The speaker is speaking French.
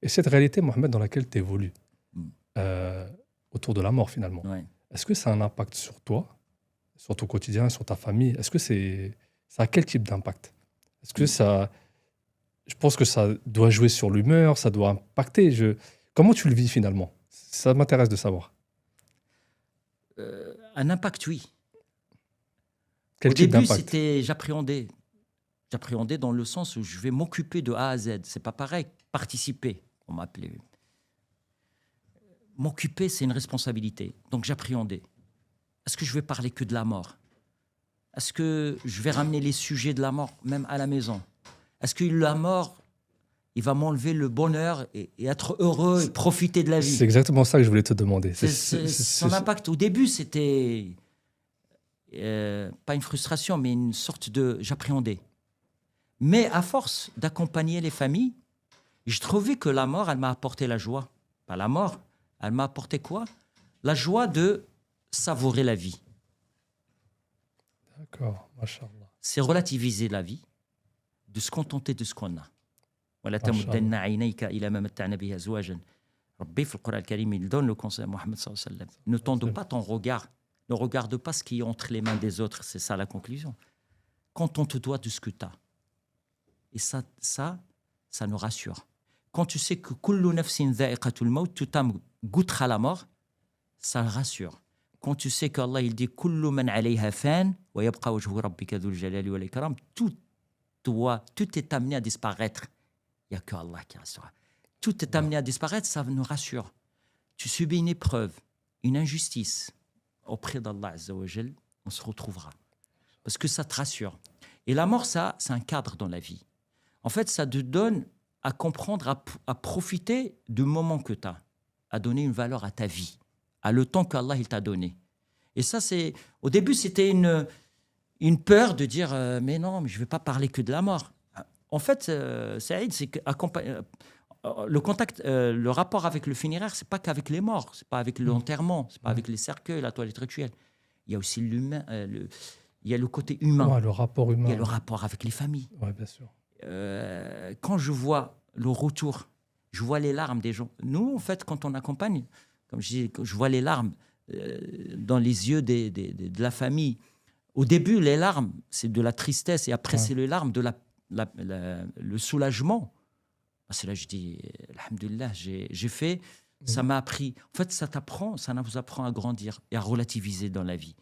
Et cette réalité, Mohamed, dans laquelle tu évolues, Mm. autour de la mort finalement, Ouais. est-ce que ça a un impact sur toi, sur ton quotidien, sur ta famille? Est-ce que ça a quel type d'impact? Est-ce que Mm. ça, je pense que ça doit jouer sur l'humeur, ça doit impacter. Comment tu le vis finalement? Ça m'intéresse de savoir. Un impact, oui. Quel Au type début, d'impact? j'appréhendais. J'appréhendais dans le sens où je vais m'occuper de A à Z. C'est pas pareil. Participer, on m'appelait. M'occuper, c'est une responsabilité. Donc j'appréhendais. Est-ce que je vais parler que de la mort? Est-ce que je vais ramener les sujets de la mort même à la maison? Est-ce que la mort, il va m'enlever le bonheur et être heureux et profiter de la C'est vie? exactement ça que je voulais te demander. Son impact au début, c'était pas une frustration, mais une sorte de... J'appréhendais. Mais à force d'accompagner les familles, je trouvais que la mort, elle m'a apporté la joie. Pas la mort, elle m'a apporté quoi? La joie de savourer la vie. D'accord, machallah. C'est relativiser la vie, de se contenter de ce qu'on a. ولا تمدن عينيك إلى ما متعنا به أزواجا. Rabbi, في القرآن الكريم, il donne le conseil à Mohammed sallallahu alayhi wa sallam. Ne tende pas ton regard. Ne regarde pas ce qui est entre les mains des autres. C'est ça la conclusion. Contente-toi de ce que tu as. Et ça nous rassure. Quand tu sais que kullu nafsin dha'iqatul maut, toute âme goûtera la mort, ça rassure. Quand tu sais qu'Allah il dit kullu man 'alayha fan wa yabqa wajhu rabbika dhul jalali wal ikram, tout est amené à disparaître. Il n'y a que Allah qui restera. Tout est amené à disparaître, ça nous rassure. Tu subis une épreuve, une injustice auprès d'Allah Azza wa Jal, on se retrouvera. Parce que ça te rassure. Et la mort, ça, c'est un cadre dans la vie. En fait, ça te donne à comprendre, à profiter du moment que tu as, à donner une valeur à ta vie, à le temps qu'Allah il t'a donné. Et ça, c'est... Au début, c'était une peur de dire mais non, mais je ne vais pas parler que de la mort. En fait, Saïd, c'est que le contact, le rapport avec le funéraire, c'est pas qu'avec les morts, c'est pas avec l'enterrement, c'est pas avec les cercueils, la toilette rituelle. Il y a aussi l'humain, il y a le côté humain. Ouais, le rapport humain. Il y a le rapport avec les familles. Ouais, bien sûr. Quand je vois le retour, je vois les larmes des gens. Nous, en fait, quand on accompagne, comme je dis, je vois les larmes dans les yeux de la famille. Au début, les larmes, c'est de la tristesse, et après, c'est les larmes de le soulagement. Parce que là, je dis, alhamdoulilah, j'ai fait, ça m'a appris. En fait, ça nous apprend à grandir et à relativiser dans la vie.